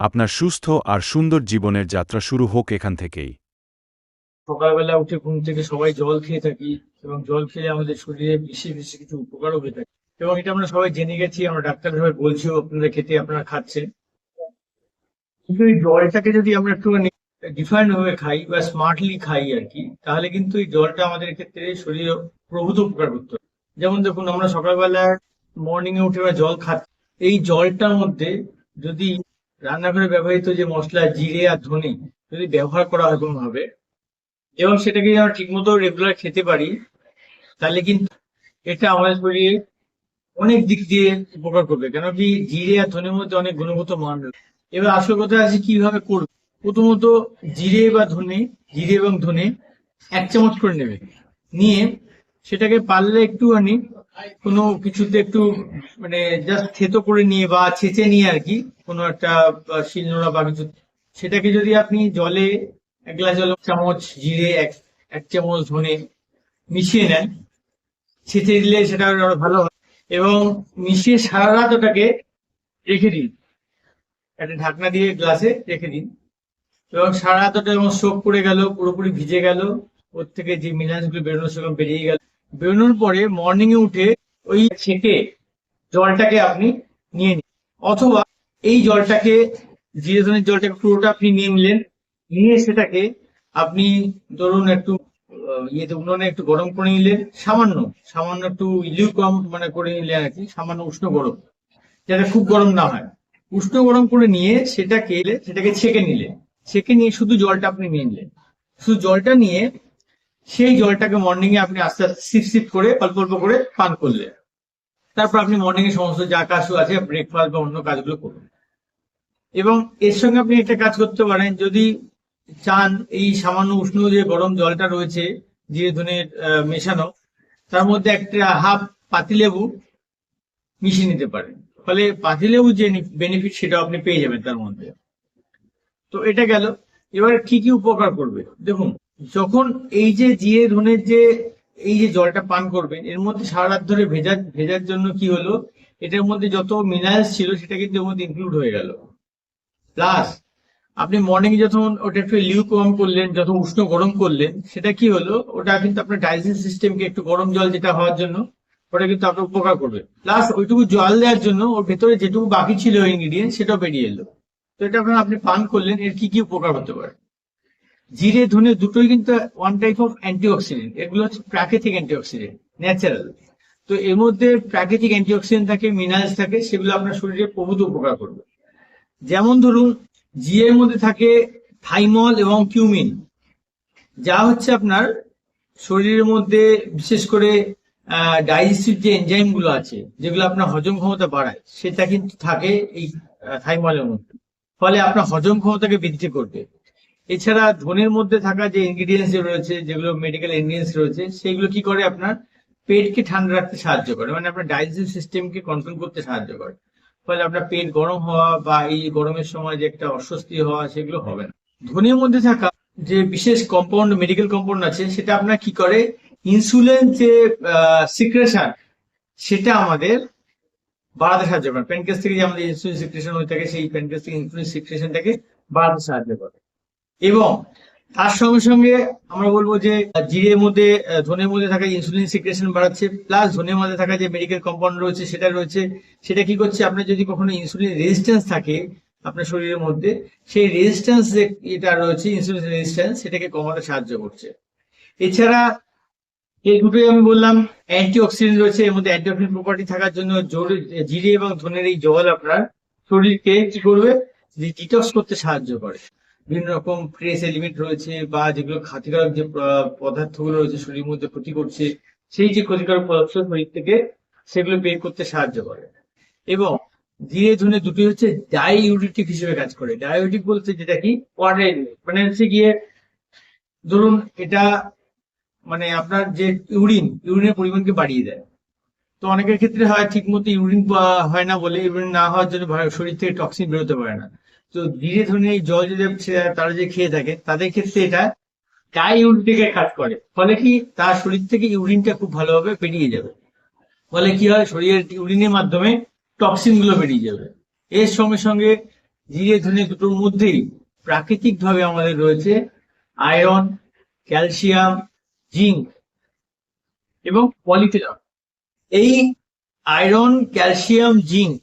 আপনার সুস্থ আর সুন্দর জীবনের যাত্রা শুরু হোক এখান থেকেই। সকালবেলা উঠে ঘুম থেকে সবাই জল খেয়ে থাকি এবং জল খেলে আমাদের শরীরে বেশি বেশি কিছু উপকারও হয়ে থাকে এবং এটা আমরা সবাই জেনে গেছি, আমরা ডাক্তার সবাই বলছিও আপনারা খেতে, আপনারা খাচ্ছেন। কিন্তু এই জলটাকে যদি আমরা একটুখানি ডিফাইন্ড ভাবে খাই বা স্মার্টলি খাই আর কি, তাহলে কিন্তু এই জলটা আমাদের ক্ষেত্রে শরীরে প্রভূত উপকার করতে পারে। যেমন দেখুন, আমরা সকালবেলা মর্নিং এ উঠে আমরা জল খাচ্ছি, এই জলটার মধ্যে যদি রান্নাঘরে ব্যবহৃত যে মশলা জিরে আর ধনে যদি ব্যবহার করা হয় কোনোভাবে এবং সেটাকে যদি আমরা ঠিকমতো রেগুলার খেতে পারি, তাহলে কিন্তু এটা আমাদের শরীরে অনেক দিক দিয়ে উপকার করবে। কেন কি, জিরে আর ধনের মধ্যে অনেক গুণগত মান রয়েছে। এবার আসল কথা আছে কিভাবে করবে। প্রথমত জিরে এবং ধনে 1 চামচ করে নেবে, নিয়ে সেটাকে পারলে একটুখানি কোনো কিছুতে একটু মানে জাস্ট থেতো করে নিয়ে বা ছেঁচে নিয়ে আর কি, কোনো একটা শিলনোড়া বা কিছু, সেটাকে যদি আপনি জলে 1 গ্লাস জল 1 চামচ জিরে, এক চামচ ধনে মিশিয়ে নেন, ছেঁচে দিলে সেটা আরো ভালো হয়। এবং মিশিয়ে সারা রাত ওটাকে রেখে দিন, একটা ঢাকনা দিয়ে গ্লাসে রেখে দিন এবং সারা রাত ওটা যখন সোক করে গেল, পুরোপুরি ভিজে গেল, ওর থেকে যে মিনারেলস গুলো বেরোনো সেগুলো বেরিয়ে গেল, বেরোনোর পরে মর্নিং এ উঠে ওই ছেঁকে জলটাকে আপনি নিয়ে নিন। অথবা এই জলটাকে, জিরে ধনের জলটাকে পুরোটা আপনি নিয়ে নিলেন, নিয়ে সেটাকে আপনি ধরুন একটু ইয়েতে উনুনে একটু গরম করে নিলেন, সামান্য সামান্য একটু ইলিউ কম মানে করে নিলেন আর কি, সামান্য উষ্ণ গরম, যাতে খুব গরম না হয়। উষ্ণ গরম করে নিয়ে সেটাকে ছেঁকে নিলেন, ছেঁকে নিয়ে শুধু জলটা আপনি নিয়ে নিলেন। শুধু জলটা নিয়ে সেই জলটাকে মর্নিং এ আপনি আস্তে আস্তে সিপ সিপ করে অল্প অল্প করে পান করলেন। তারপর আপনি মর্নিং এ সমস্ত যা কাজ আছে ব্রেকফাস্ট বা অন্য কাজগুলো করুন। এবং এর সঙ্গে আপনি একটা কাজ করতে পারেন, যদি চান, এই সামান্য উষ্ণ যে গরম জলটা রয়েছে জিরে ধনের মেশানো, তার মধ্যে একটা হাফ পাতিলেবু মিশিয়ে নিতে পারেন। ফলে পাতিলেবু যে বেনিফিট সেটা আপনি পেয়ে যাবেন তার মধ্যে। তো এটা গেল। এবার কি কি উপকার করবে দেখুন, যখন এই যে জিরে ধনের যে এই যে জলটা পান করবেন, এর মধ্যে সারা রাত ধরে ভেজার জন্য কি হলো, এটার মধ্যে যত মিনারেলস ছিল সেটা কিন্তু এর মধ্যে ইনক্লুড হয়ে গেল। প্লাস আপনি মর্নিং যখন ওটা একটু লিউ কম করলেন, যত উষ্ণ গরম করলেন, সেটা কি হলো, ওটা কিন্তু আপনার ডাইজেস্টিভ সিস্টেমকে একটু গরম জল যেটা হওয়ার জন্য ওটা কিন্তু আপনার উপকার করবে। প্লাস ওইটুকু জল দেওয়ার জন্য ওর ভেতরে যেটুকু বাকি ছিল ইনগ্রিডিয়েন্ট সেটাও বেরিয়ে এলো। তো এটা যখন আপনি পান করলেন, এর কি কি উপকার হতে পারে। জিরে ধনে দুটোই কিন্তু ওয়ান টাইপ অফ অ্যান্টিঅক্সিডেন্ট, এগুলো হচ্ছে প্রাকৃতিক অ্যান্টিঅক্সিডেন্ট, ন্যাচারাল। তো এর মধ্যে প্রাকৃতিক অ্যান্টিঅক্সিডেন্ট থাকে, মিনারেলস থাকে, সেগুলো আপনার শরীরে প্রভূত উপকার করবে। যেমন ধরুন, জিরের মধ্যে থাকে থাইমল এবং কিউমিন, যা হচ্ছে আপনার শরীরের মধ্যে বিশেষ করে ডাইজেস্টিভ যে এনজাইম গুলো আছে, যেগুলো আপনার হজম ক্ষমতা বাড়ায়, সেটা কিন্তু থাকে এই থাইমলের মধ্যে। ফলে আপনার হজম ক্ষমতাকে বৃদ্ধি করবে। এছাড়া ধনের মধ্যে থাকা যে ইনগ্রিডিয়েন্টস রয়েছে, যেগুলো মেডিকেল ইনগ্রিডিয়েন্টস রয়েছে, সেগুলো কি করে, আপনার পেটকে ঠান্ডা রাখতে সাহায্য করে, মানে আপনার ডাইজেস্টিভ সিস্টেমকে কন্ট্রোল করতে সাহায্য করে। ফলে আপনার পেট গরম হওয়া বা এই গরমের সময় যে একটা অস্বস্তি হওয়া, সেগুলো হবে না। ধনের মধ্যে থাকা যে বিশেষ কম্পাউন্ড, মেডিকেল কম্পাউন্ড আছে, সেটা আপনার কি করে, ইনসুলিন যে সিক্রেশন, সেটা আমাদের বাড়াতে সাহায্য করে। প্যানক্রিয়াস থেকে যে আমাদের ইনসুলিন সিক্রেশন হয়ে থাকে, সেই প্যানক্রিয়াস থেকে ইনসুলিন সিক্রেশনটাকে বাড়াতে সাহায্য করে। এবং তার সঙ্গে সঙ্গে আমরা বলবো যে জিরের মধ্যে, ধনের মধ্যে থাকা ইনসুলিন সিক্রেশন বাড়াচ্ছে, প্লাস ধনের মধ্যে থাকা যে মেডিকেল কম্পাউন্ড রয়েছে সেটা কি করছে, আপনার যদি কখনো ইনসুলিন রেজিস্ট্যান্স থাকে আপনার শরীরের মধ্যে, সেই রেজিস্ট্যান্স যে এটা রয়েছে, ইনসুলিন রেজিস্ট্যান্স, সেটাকে কমাতে সাহায্য করছে। এছাড়া এই দুটোই আমি বললাম অ্যান্টি অক্সিডেন্ট রয়েছে, এর মধ্যে অ্যান্টিঅক্সিডেন্ট প্রপার্টি থাকার জন্য জিরে এবং ধনের এই জল আপনার শরীরকে কি করবে, ডিটক্স করতে সাহায্য করে। বিভিন্ন রকম ট্রেস এলিমেন্ট রয়েছে বা যেগুলো ক্ষতিকারক যে পদার্থগুলো রয়েছে শরীরের মধ্যে ক্ষতি করছে, সেই যে ক্ষতিকারক পদার্থ শরীর থেকে, সেগুলো বের করতে সাহায্য করে। এবং জিরে ধনে দুটি হচ্ছে ডাইউরেটিক হিসেবে কাজ করে। ডাইউরেটিক বলতে যেটা কি, ওয়াটার মানে হচ্ছে গিয়ে, ধরুন এটা মানে আপনার যে ইউরিনের পরিমাণকে বাড়িয়ে দেয়। তো অনেকের ক্ষেত্রে হয় ঠিক মতো ইউরিন হয় না, বলে ইউরিন না হওয়ার জন্য শরীর থেকে টক্সিন বেরোতে পারে না। তো ধীরে ধীরে এই জল যদি তারা যে খেয়ে থাকে, তাদের ক্ষেত্রে এটা ডাইউরেটিকের কাজ করে। ফলে কি, তার শরীর থেকে ইউরিনটা খুব ভালোভাবে বেরিয়ে যাবে। ফলে কি হয়, শরীরের ইউরিনের মাধ্যমে টক্সিন গুলো বেরিয়ে যাবে। এর সঙ্গে সঙ্গে জিরে ধনে দুটোর মধ্যেই প্রাকৃতিক ভাবে আমাদের রয়েছে আয়রন, ক্যালসিয়াম, জিঙ্ক এবং পলিফেনল। এই আয়রন, ক্যালসিয়াম, জিঙ্ক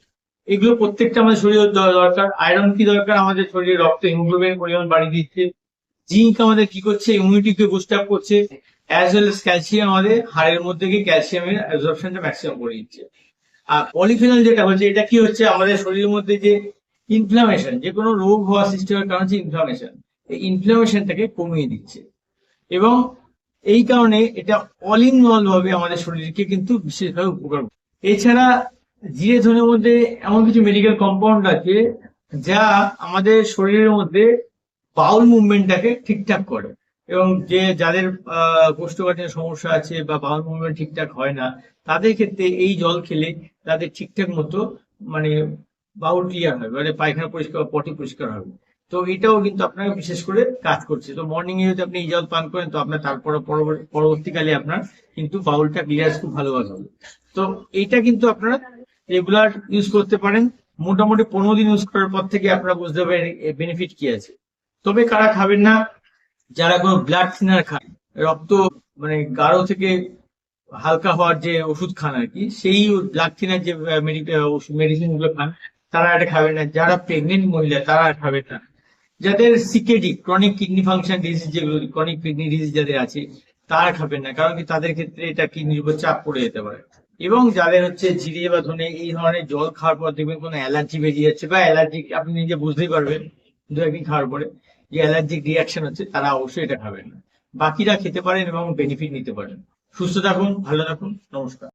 এগুলো প্রত্যেকটা আমাদের শরীরে দরকার। আয়রন কি দরকার? আমাদের শরীরে রক্ত হিমোগ্লোবিনের পরিমাণ বাড়িয়ে দিচ্ছে। জিঙ্ক আমাদের কি করছে? ইমিউনিটিকে বুস্ট আপ করছে। অ্যাজ ওয়েল এস ক্যালসিয়াম আমাদের হাড়ের মধ্যে গিয়ে ক্যালসিয়ামের অ্যাবজর্পশনটা ম্যাক্সিমাম করে দিচ্ছে। আর পলিফেনল যেটা হচ্ছে, এটা কি হচ্ছে? আমাদের শরীরের মধ্যে যে ইনফ্লামেশন, যে কোনো রোগ হওয়া সৃষ্টি হওয়ার কারণ হচ্ছে ইনফ্লামেশন, এই ইনফ্লামেশনটাকে কমিয়ে দিচ্ছে। এবং এই কারণে এটা অল ইন অল ভাবে আমাদের শরীরকে কিন্তু বিশেষভাবে উপকার করে। এছাড়া জিরে ধনের মধ্যে এমন কিছু মেডিকেল কম্পাউন্ড আছে যা আমাদের শরীরের মধ্যে বাউল মুভমেন্টটাকে ঠিকঠাক করে। এবং যাদের কোষ্ঠকাঠিন্যের সমস্যা আছে বা বাউল মুভমেন্ট ঠিকঠাক হয় না, তাদের ক্ষেত্রে এই জল খেলে তাদের ঠিকঠাক মতো মানে বাউল ক্লিয়ার হবে, মানে পায়খানা পরিষ্কার, পটি পরিষ্কার হবে। তো এটাও কিন্তু আপনাকে বিশেষ করে কাজ করছে। তো মর্নিং এ যদি আপনি এই জল পান করেন, তো আপনার তারপরে পরবর্তীকালে আপনার কিন্তু বাউলটা ক্লিয়ার খুব ভালোভাবে হবে। তো এইটা কিন্তু আপনারা রেগুলার ইউজ করতে পারেন। মোটামুটি 15 দিন ইউজ করার পর থেকে আপনারা বুঝতে পারবেন বেনিফিট কি আছে। তবে কারা খাবেন না? যারা কোনো ব্লাড থিনার খান, রক্ত মানে গাঢ় থেকে হালকা হওয়ার যে ওষুধ খান আর কি, সেই ব্লাড থিনার যে মেডিসিন গুলো খান, তারা এটা খাবেন না। যারা প্রেগনেন্ট মহিলা তারা খাবেন না। যাদের CKD, chronic kidney function disease, যেগুলো ক্রনিক কিডনি ডিজিজ যাদের আছে, তারা খাবেন না। কারণ কি তাদের ক্ষেত্রে এটা কিডনির উপর চাপ পড়ে যেতে পারে। এবং যাদের হচ্ছে জিরে বা ধনে এই ধরনের জল খাওয়ার পর দেখবেন কোনো অ্যালার্জি বেরিয়ে যাচ্ছে বা অ্যালার্জি, আপনি নিজে বুঝতেই পারবেন 2-1 দিন খাওয়ার পরে যে অ্যালার্জিক রিয়াকশন হচ্ছে, তারা অবশ্যই এটা খাবেন না। বাকিরা খেতে পারেন এবং বেনিফিট নিতে পারেন। সুস্থ থাকুন, ভালো থাকুন, নমস্কার।